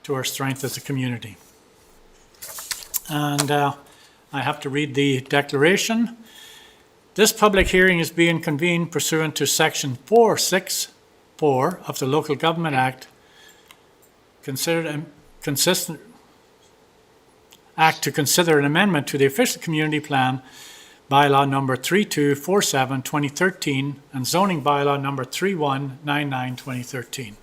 to our strength as a community. And I have to read the declaration. This public hearing is being convened pursuant to Section 464 of the Local Government Act, to consider an amendment to the Official Community Plan Bylaw number 3247-2013 and Zoning Bylaw number 3199-2013.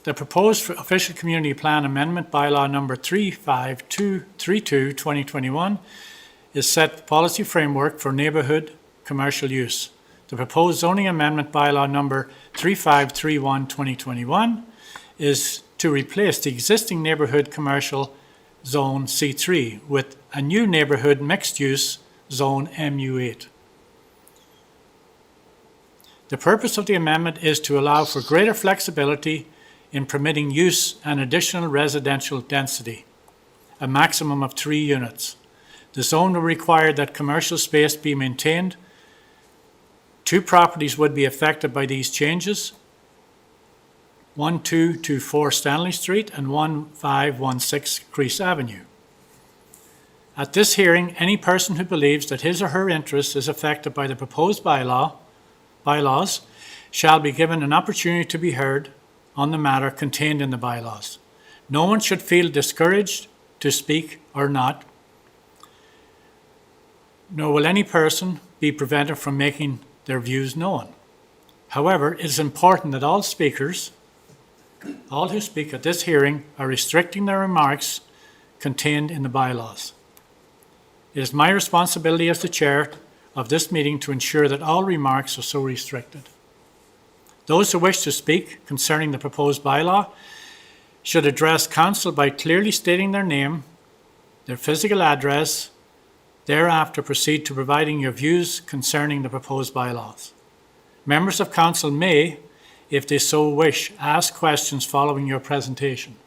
The proposed Official Community Plan Amendment Bylaw number 35232-2021 is set policy framework for neighbourhood commercial use. The proposed Zoning Amendment Bylaw number 3531-2021 is to replace the existing neighbourhood commercial zone C3 with a new neighbourhood mixed use zone MU8. The purpose of the amendment is to allow for greater flexibility in permitting use and additional residential density, a maximum of 3 units. The zone will require that commercial space be maintained. 2 properties would be affected by these changes: 1224 Stanley Street and 1516 Crease Avenue. At this hearing, any person who believes that his or her interest is affected by the proposed bylaws shall be given an opportunity to be heard on the matter contained in the bylaws. No one should feel discouraged to speak or not, nor will any person be prevented from making their views known. However, it is important that all who speak at this hearing are restricting their remarks contained in the bylaws. It is my responsibility as the chair of this meeting to ensure that all remarks are so restricted. Those who wish to speak concerning the proposed bylaw should address council by clearly stating their name, their physical address. Thereafter, proceed to providing your views concerning the proposed bylaws. Members of council may, if they so wish, ask questions following your presentation.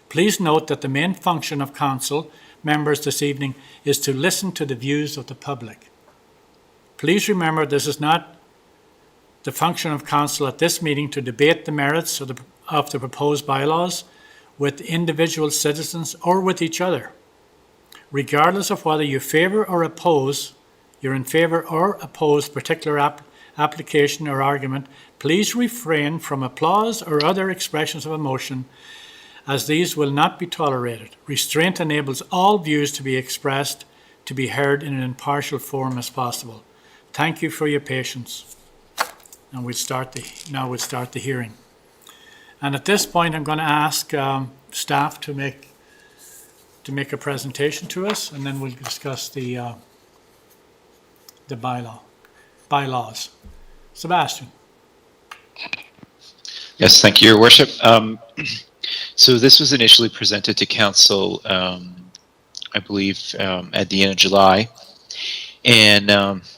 Please note that the main function of council members this evening is to listen to the views of the public. Please remember, this is not the function of council at this meeting to debate the merits of the proposed bylaws with individual citizens or with each other. Regardless of whether you favour or oppose, you're in favour or oppose particular application or argument, please refrain from applause or other expressions of emotion, as these will not be tolerated. Restraint enables all views to be expressed, to be heard in an impartial form as possible. Thank you for your patience. And we'll start the hearing. And at this point, I'm going to ask staff to make a presentation to us, and then we'll discuss the bylaws. Sebastian. Yes, thank you, Your Worship. So this was initially presented to Council, I believe, at the end of July. And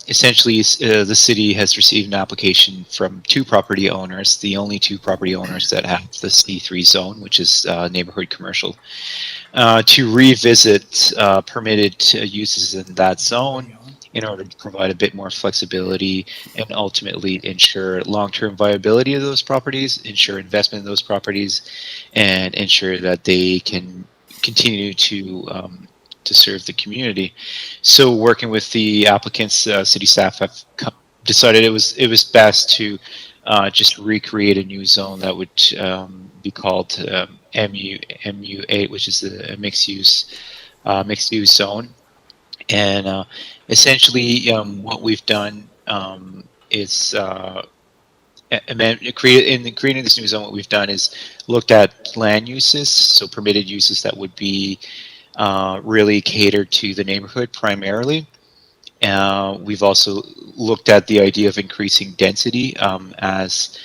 essentially, the city has received an application from 2 property owners, the only 2 property owners that have the C3 zone, which is neighborhood commercial, to revisit permitted uses in that zone in order to provide a bit more flexibility and ultimately ensure long-term viability of those properties, ensure investment in those properties, and ensure that they can continue to serve the community. So working with the applicants, city staff have decided it was best to just recreate a new zone that would be called MU8, which is a mixed use zone. And essentially, what we've done is creating this new zone. What we've done is looked at land uses, so permitted uses that would be really catered to the neighborhood primarily. We've also looked at the idea of increasing density, as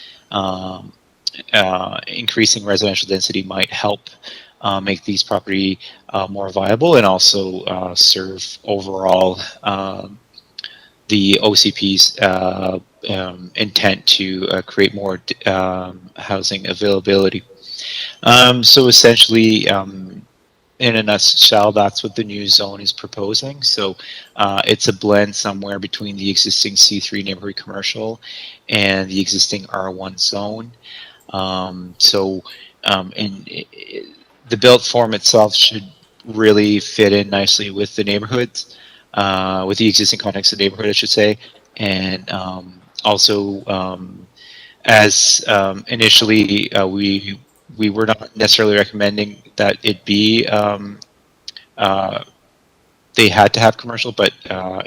increasing residential density might help make these property more viable, and also serve overall the OCP's intent to create more housing availability. So essentially, in a nutshell, that's what the new zone is proposing. So it's a blend somewhere between the existing C3 neighborhood commercial and the existing R1 zone. The built form itself should really fit in nicely with the neighborhoods, with the existing context of the neighborhood, I should say. And as initially we were not necessarily recommending that it be they had to have commercial, but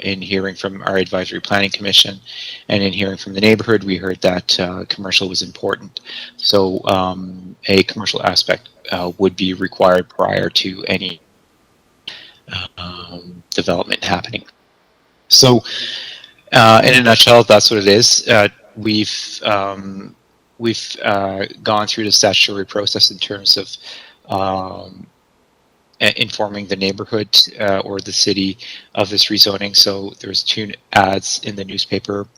in hearing from our advisory planning commission and in hearing from the neighborhood, we heard that commercial was important. So a commercial aspect would be required prior to any development happening. So in a nutshell, that's what it is. We've gone through the statutory process in terms of informing the neighborhood or the city of this rezoning. So there's 2 ads in the newspaper,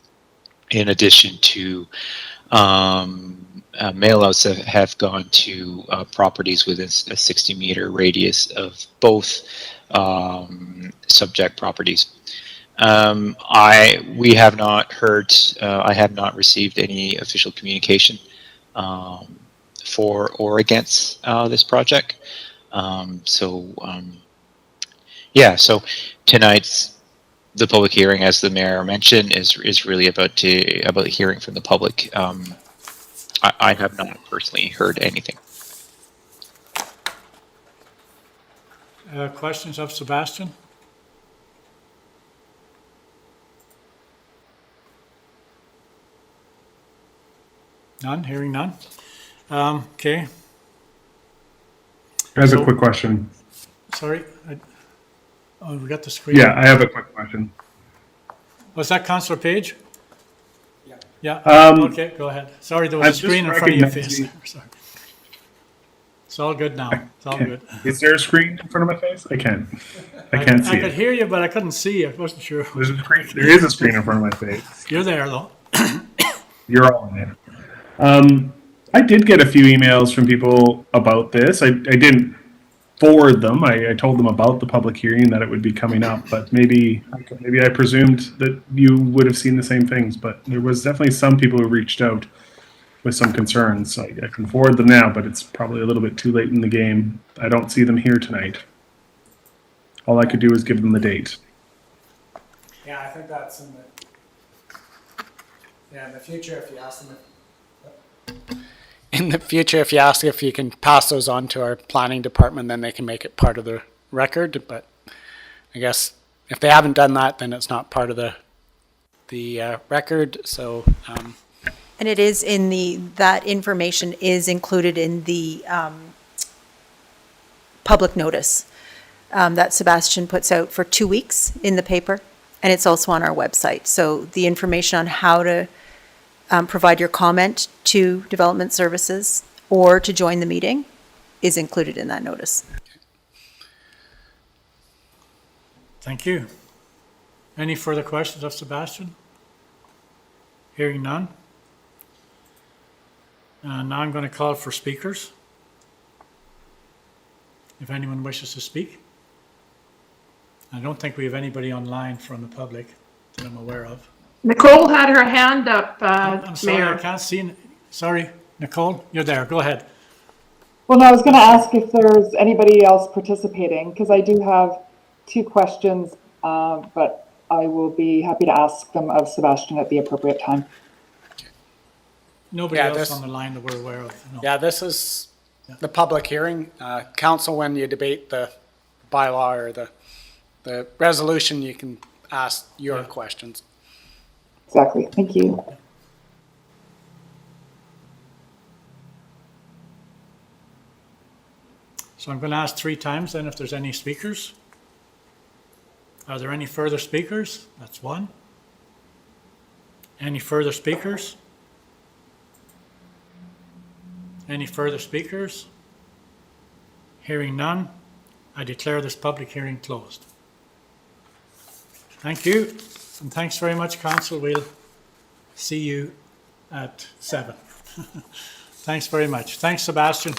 in addition to mail-outs that have gone to properties within a 60-meter radius of both subject properties. We have not heard, I have not received any official communication for or against this project. So tonight's the public hearing, as the mayor mentioned, is really about hearing from the public. I have not personally heard anything. Questions of Sebastian? None, hearing none. Okay. I have a quick question. Sorry. We got the screen. Yeah, I have a quick question. Was that Councillor Page? Yeah. Yeah. Okay, go ahead. Sorry, there was I'm a screen in just front of your recognizing- face. Sorry. It's all good now. It's all good. Is there a screen in front of my face? I can't see I could it. hear you, but I couldn't see. I wasn't sure. There's a screen. There is a screen in front of my face. You're there, though. You're all in there. I did get a few emails from people about this. I didn't forward them. I told them about the public hearing, that it would be coming up, but maybe I presumed that you would have seen the same things, but there was definitely some people who reached out with some concerns. I can forward them now, but it's probably a little bit too late in the game. I don't see them here tonight. All I could do is give them the date. Yeah, I think that's in the future, if you ask them in the future, if you ask if you can pass those on to our planning department, then they can make it part of the record. But I guess if they haven't done that, then it's not part of the record. So. And it is that information is included in the public notice that Sebastian puts out for 2 weeks in the paper, and it's also on our website. So the information on how to provide your comment to Development Services or to join the meeting is included in that notice. Thank you. Any further questions of Sebastian? Hearing none. Now I'm going to call for speakers. If anyone wishes to speak. I don't think we have anybody online from the public that I'm aware of. Nicole had her hand up, I'm sorry, I Mayor. can't see. Sorry, Nicole, you're there. Go ahead. Well, no, I was going to ask if there's anybody else participating, because I do have 2 questions, but I will be happy to ask them of Sebastian at the appropriate time. Nobody else on the line that we're aware of. No. Yeah, this is the public hearing. Council, when you debate the bylaw or the resolution, you can ask your questions. Exactly. Thank you. So I'm going to ask 3 times then if there's any speakers. Are there any further speakers? That's 1. Any further speakers? Any further speakers? Hearing none, I declare this public hearing closed. Thank you, and thanks very much, Council. We'll see you at 7. Thanks very much. Thanks, Sebastian.